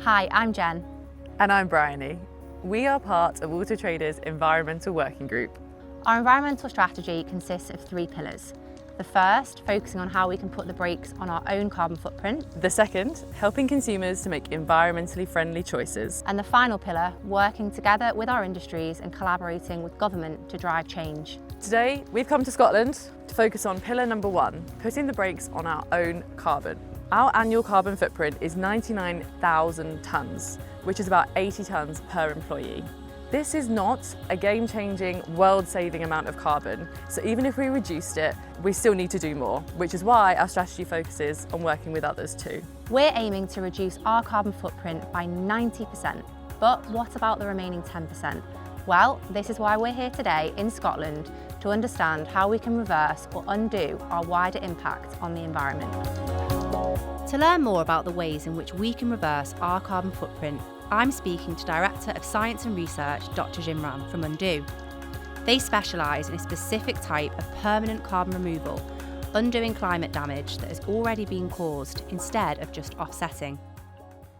Hi, I'm Jen. And I'm Bryony. We are part of Auto Trader's Environmental Working Group. Our environmental strategy consists of 3 pillars. The first, focusing on how we can put the brakes on our own carbon footprint. The second, helping consumers to make environmentally friendly choices. And the final pillar, working together with our industries and collaborating with government to drive change. Today, we've come to Scotland to focus on pillar number 1, putting the brakes on our own carbon. Our annual carbon footprint is 99,000 tonnes, which is about 80 tonnes per employee. This is not a game-changing, world-saving amount of carbon, so even if we reduced it, we still need to do more, which is why our strategy focuses on working with others too. We're aiming to reduce our carbon footprint by 90%, but what about the remaining 10%? Well, this is why we're here today in Scotland to understand how we can reverse or undo our wider impact on the environment. To learn more about the ways in which we can reverse our carbon footprint, I'm speaking to Director of Science and Research, Dr. Jim Ram from Undo. They specialise in a specific type of permanent carbon removal, undoing climate damage that has already been caused instead of just offsetting.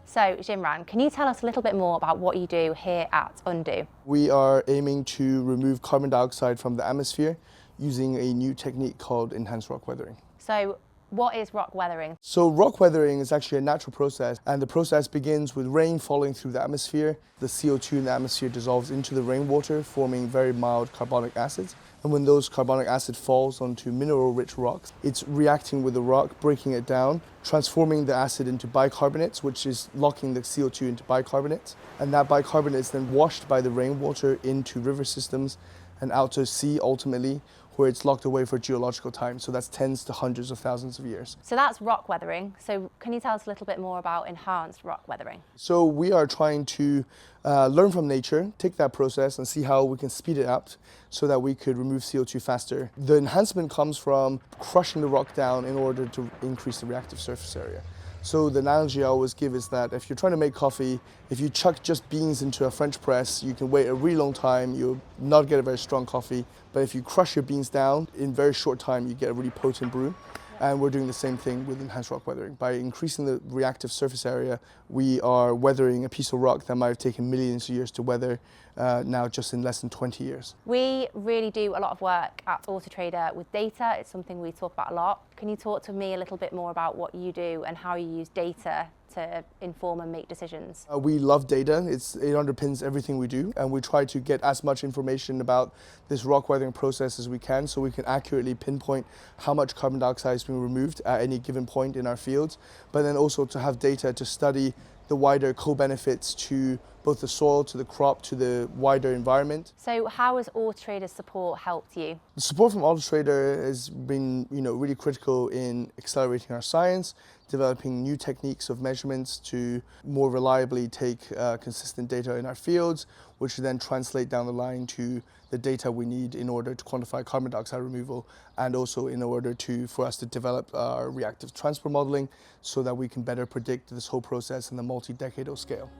So, Jim Ram, can you tell us a little bit more about what you do here at Undo? We are aiming to remove carbon dioxide from the atmosphere using a new technique called enhanced rock weathering. So, what is rock weathering? So rock weathering is actually a natural process, and the process begins with rain falling through the atmosphere. The CO2 in the atmosphere dissolves into the rainwater, forming very mild carbonic acids. And when those carbonic acid falls onto mineral-rich rocks, it's reacting with the rock, breaking it down, transforming the acid into bicarbonates, which is locking the CO2 into bicarbonates. And that bicarbonate is then washed by the rainwater into river systems and out to sea ultimately, where it's locked away for geological time. So that's tens to hundreds of thousands of years. So that's rock weathering. So can you tell us a little bit more about enhanced rock weathering? So we are trying to learn from nature, take that process and see how we can speed it up so that we could remove CO2 faster. The enhancement comes from crushing the rock down in order to increase the reactive surface area. So the analogy I always give is that if you're trying to make coffee, if you chuck just beans into a French press, you can wait a really long time, you'll not get a very strong coffee. But if you crush your beans down, in a very short time, you get a really potent brew. And we're doing the same thing with enhanced rock weathering. By increasing the reactive surface area, we are weathering a piece of rock that might have taken millions of years to weather, now just in less than 20 years. We really do a lot of work at Auto Trader with data. It's something we talk about a lot. Can you talk to me a little bit more about what you do and how you use data to inform and make decisions? We love data. It underpins everything we do, and we try to get as much information about this rock weathering process as we can so we can accurately pinpoint how much carbon dioxide is being removed at any given point in our fields, but then also to have data to study the wider co-benefits to both the soil, to the crop, to the wider environment. So how has Auto Trader's support helped you? The support from Auto Trader has been really critical in accelerating our science, developing new techniques of measurements to more reliably take consistent data in our fields, which then translate down the line to the data we need in order to quantify carbon dioxide removal, and also in order for us to develop our reactive transport modeling so that we can better predict this whole process in the multi-decadal scale.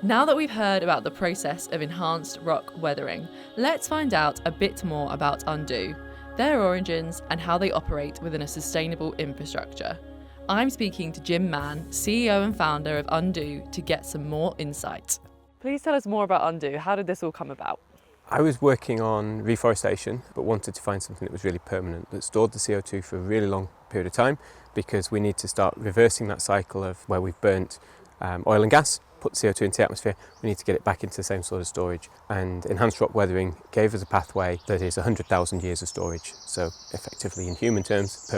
Now that we've heard about the process of enhanced rock weathering, let's find out a bit more about Undo, their origins and how they operate within a sustainable infrastructure. I'm speaking to Jim Mann, CEO and founder of Undo, to get some more insight. Please tell us more about Undo. How did this all come about? I was working on reforestation, but wanted to find something that was really permanent, that stored the CO2 for a really long period of time, because we need to start reversing that cycle of where we've burnt oil and gas, put CO2 into the atmosphere, we need to get it back into the same sort of storage. And enhanced rock weathering gave us a pathway that is 100,000 years of storage. So effectively, in human terms,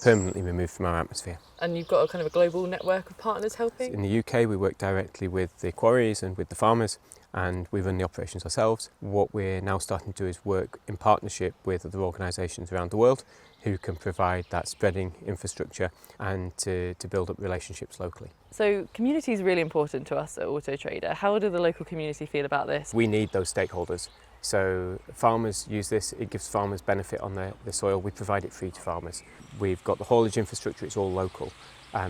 permanently removed from our atmosphere. And you've got a kind of a global network of partners helping? In the UK, we work directly with the quarries and with the farmers, and we run the operations ourselves. What we're now starting to do is work in partnership with other organisations around the world who can provide that spreading infrastructure and to build up relationships locally. So community is really important to us at Auto Trader. How do the local community feel about this? We need those stakeholders. So farmers use this, it gives farmers benefit on the soil. We provide it free to farmers. We've got the haulage infrastructure, it's all local.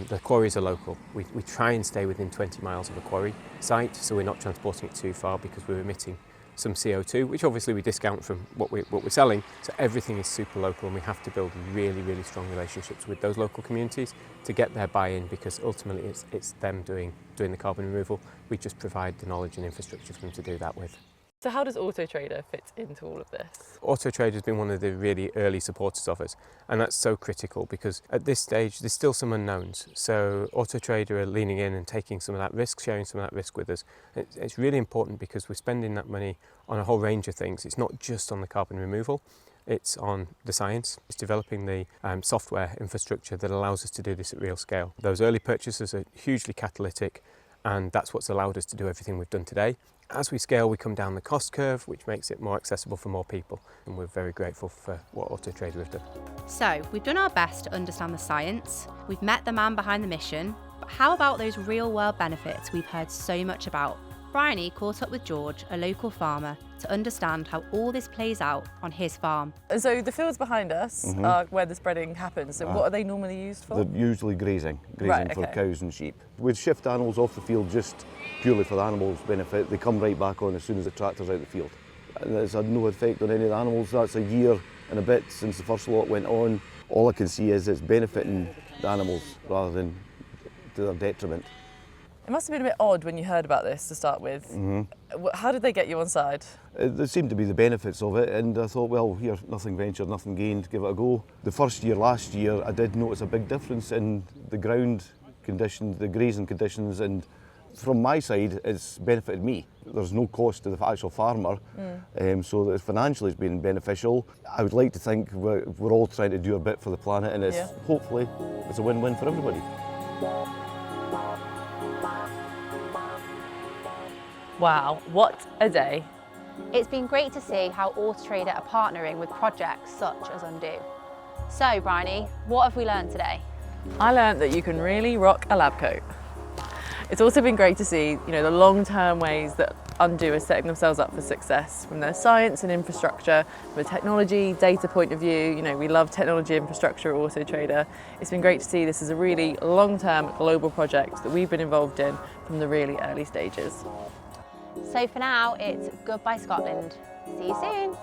The quarries are local. We try and stay within 20 miles of a quarry site, so we're not transporting it too far because we're emitting some CO2, which obviously we discount from what we're selling. So everything is super local, and we have to build really, really strong relationships with those local communities to get their buy-in, because ultimately it's them doing the carbon removal. We just provide the knowledge and infrastructure for them to do that with. So how does Auto Trader fit into all of this? Auto Trader has been one of the really early supporters of us, and that's so critical because at this stage there's still some unknowns. So Auto Trader are leaning in and taking some of that risk, sharing some of that risk with us. It's really important because we're spending that money on a whole range of things. It's not just on the carbon removal, it's on the science. It's developing the software infrastructure that allows us to do this at real scale. Those early purchases are hugely catalytic, and that's what's allowed us to do everything we've done today. As we scale, we come down the cost curve, which makes it more accessible for more people, and we're very grateful for what Auto Trader have done. So, we've done our best to understand the science, we've met the man behind the mission, but how about those real-world benefits we've heard so much about? Bryony caught up with George, a local farmer, to understand how all this plays out on his farm. So the fields behind us are where the spreading happens. So what are they normally used for? They're usually grazing Right, for okay. cows and sheep. We'd shift animals off the field just purely for the animals' benefit. They come right back on as soon as the tractor's out the field. And it's had no effect on any of the animals. That's a year and a bit since the first lot went on. All I can see is it's benefiting the animals rather than to their detriment. It must have been a bit odd when you heard about this to start with. How did they get you on side? There seemed to be the benefits of it, and I thought, well, here, nothing ventured, nothing gained, give it a go. The first year, last year, I did notice a big difference in the ground conditions, the grazing conditions, and from my side, it's benefited me. There's no cost to the actual farmer, so financially it's been beneficial. I would like to think we're all trying to do a bit for the planet, and hopefully it's a win-win for everybody. Wow, what a day. It's been great to see how Auto Trader are partnering with projects such as Undo. So, Bryony, what have we learned today? I learned that you can really rock a lab coat. It's also been great to see, the long-term ways that Undo are setting themselves up for success from their science and infrastructure, from a technology, data point of view. We love technology infrastructure at Auto Trader. It's been great to see this is a really long-term global project that we've been involved in from the really early stages. So for now, it's goodbye Scotland. See you soon.